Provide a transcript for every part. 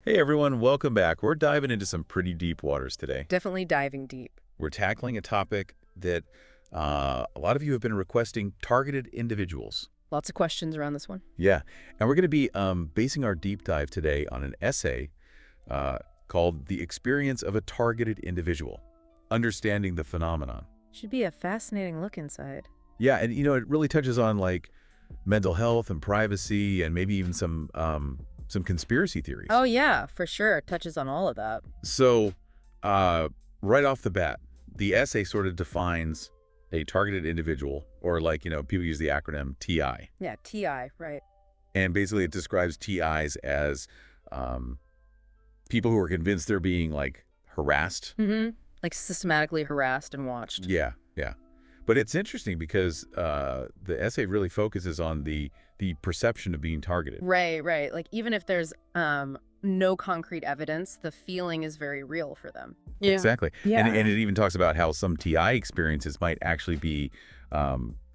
Hey everyone, welcome back. We're diving into some pretty deep waters today. Definitely diving deep. We're tackling a topic that a lot of you have been requesting: targeted individuals. Lots of questions around this one. Yeah, and we're going to be basing our deep dive today on an essay called "The Experience of a Targeted Individual: Understanding the Phenomenon." Should be a fascinating look inside. Yeah, and it really touches on like mental health and privacy, and maybe even some conspiracy theories. Oh yeah, for sure. It touches on all of that. So, right off the bat, the essay sort of defines a targeted individual, or like, people use the acronym TI. Yeah, TI, right. And basically it describes TIs as people who are convinced they're being like harassed. Mm-hmm. Like systematically harassed and watched. Yeah, yeah. But it's interesting because the essay really focuses on the perception of being targeted. Right, right. Like even if there's no concrete evidence, the feeling is very real for them. Yeah. Exactly. Yeah. And it even talks about how some TI experiences might actually be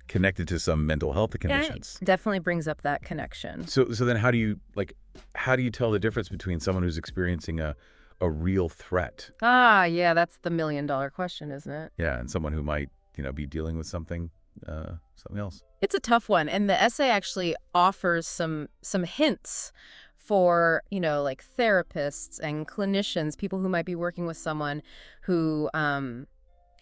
connected to some mental health conditions. Yeah, it definitely brings up that connection. So then how do you tell the difference between someone who's experiencing a real threat? Ah, yeah, that's the million-dollar question, isn't it? Yeah, and someone who might, be dealing with something else. It's a tough one, and the essay actually offers some hints for, like therapists and clinicians, people who might be working with someone who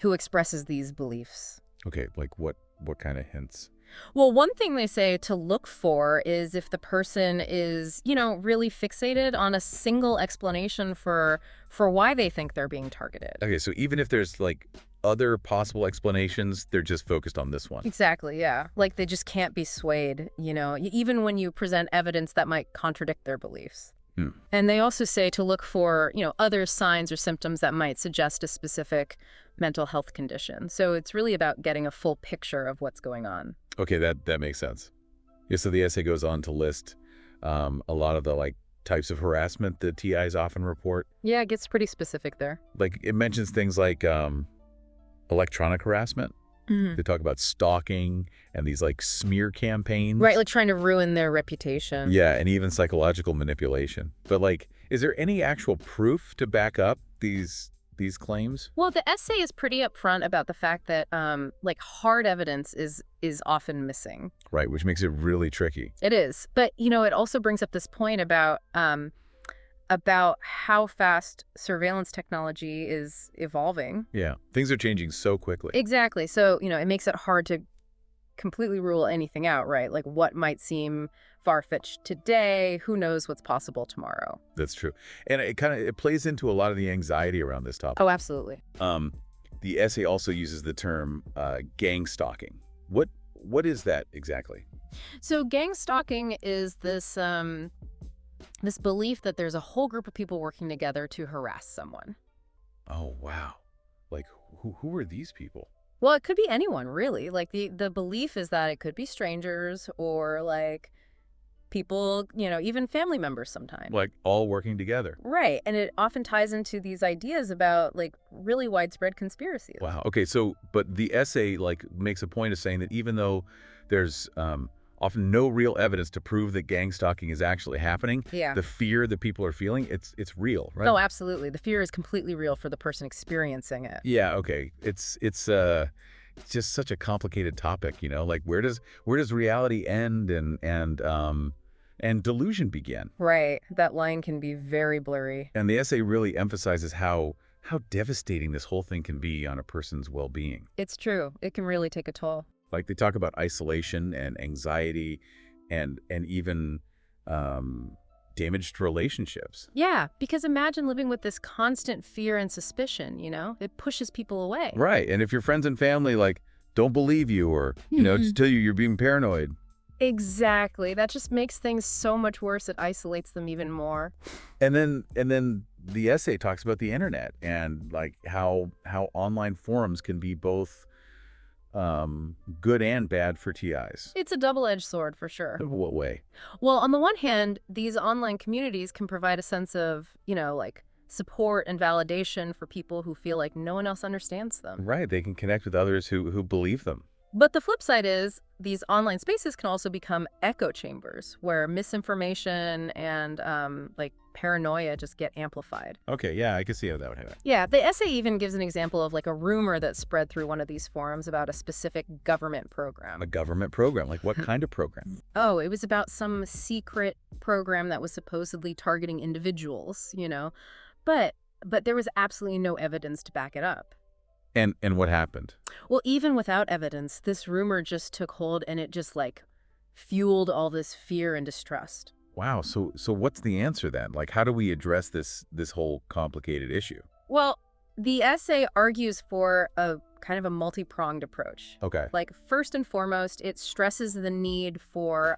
expresses these beliefs. Okay, like what kind of hints? Well, one thing they say to look for is if the person is, really fixated on a single explanation for why they think they're being targeted. Okay, so even if there's like other possible explanations, they're just focused on this one. Exactly, yeah. Like they just can't be swayed, even when you present evidence that might contradict their beliefs. And they also say to look for, other signs or symptoms that might suggest a specific mental health condition. So it's really about getting a full picture of what's going on. Okay, that makes sense. Yeah, so the essay goes on to list a lot of the like types of harassment that TIs often report. Yeah, it gets pretty specific there. Like it mentions things like electronic harassment. Mm-hmm. They talk about stalking and these like smear campaigns. Right, like trying to ruin their reputation. Yeah, and even psychological manipulation. But like, is there any actual proof to back up these claims? Well, the essay is pretty upfront about the fact that like hard evidence is often missing. Right, which makes it really tricky. It is. But, it also brings up this point about how fast surveillance technology is evolving. Yeah, things are changing so quickly. Exactly. So, it makes it hard to completely rule anything out, right? Like what might seem far-fetched today, who knows what's possible tomorrow. That's true. And it plays into a lot of the anxiety around this topic. Oh, absolutely. The essay also uses the term gangstalking. What is that exactly? So gangstalking is this this belief that there's a whole group of people working together to harass someone. Oh, wow. Like, who are these people? Well, it could be anyone, really. Like, the belief is that it could be strangers or, like, people, even family members sometimes. Like, all working together. Right. And it often ties into these ideas about, like, really widespread conspiracies. Wow. Okay, so, but the essay, like, makes a point of saying that even though there's often no real evidence to prove that gangstalking is actually happening, yeah, the fear that people are feeling, it's real, right? Oh, absolutely. The fear is completely real for the person experiencing it. Yeah, okay. It's just such a complicated topic, like where does reality end and delusion begin? Right. That line can be very blurry. And the essay really emphasizes how devastating this whole thing can be on a person's well-being. It's true. It can really take a toll. Like they talk about isolation and anxiety and even damaged relationships. Yeah, because imagine living with this constant fear and suspicion, It pushes people away. Right. And if your friends and family like don't believe you or, just tell you're being paranoid. Exactly. That just makes things so much worse. It isolates them even more. And then the essay talks about the internet and like how online forums can be both good and bad for TIs. It's a double-edged sword for sure. In what way? Well, on the one hand, these online communities can provide a sense of, like support and validation for people who feel like no one else understands them. Right. They can connect with others who believe them. But the flip side is these online spaces can also become echo chambers where misinformation and like paranoia just get amplified. Okay, yeah, I can see how that would happen. Yeah, the essay even gives an example of like a rumor that spread through one of these forums about a specific government program. A government program? Like what kind of program? Oh, it was about some secret program that was supposedly targeting individuals, you know. But there was absolutely no evidence to back it up. And what happened? Well, even without evidence, this rumor just took hold and it just like fueled all this fear and distrust. Wow, so what's the answer then? Like how do we address this whole complicated issue? Well, the essay argues for a kind of a multi-pronged approach. Okay. Like first and foremost, it stresses the need for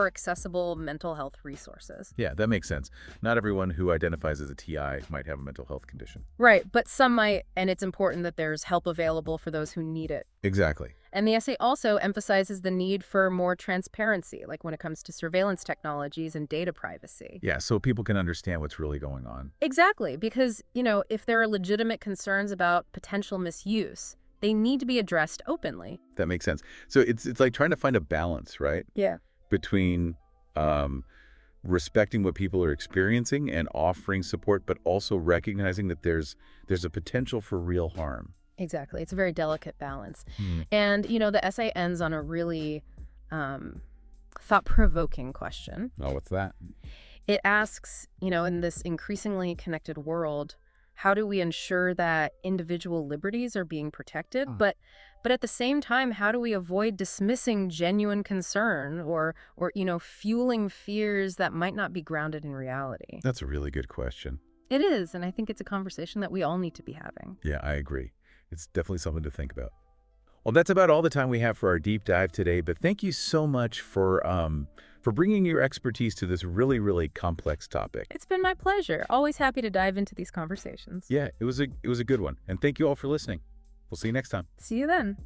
accessible mental health resources. Yeah, that makes sense. Not everyone who identifies as a TI might have a mental health condition. Right, but some might, and it's important that there's help available for those who need it. Exactly. And the essay also emphasizes the need for more transparency, like when it comes to surveillance technologies and data privacy. Yeah, so people can understand what's really going on. Exactly, because, you know, if there are legitimate concerns about potential misuse, they need to be addressed openly. That makes sense. So it's like trying to find a balance, right? Yeah. Between respecting what people are experiencing and offering support, but also recognizing that there's a potential for real harm. Exactly. It's a very delicate balance. And, you know, the essay ends on a really thought-provoking question. Oh, what's that? It asks, you know, in this increasingly connected world, how do we ensure that individual liberties are being protected? But at the same time, how do we avoid dismissing genuine concern or you know, fueling fears that might not be grounded in reality? That's a really good question. It is, and I think it's a conversation that we all need to be having. Yeah, I agree. It's definitely something to think about. Well, that's about all the time we have for our deep dive today, but thank you so much for bringing your expertise to this really, really complex topic. It's been my pleasure. Always happy to dive into these conversations. Yeah, it was a good one. And thank you all for listening. We'll see you next time. See you then.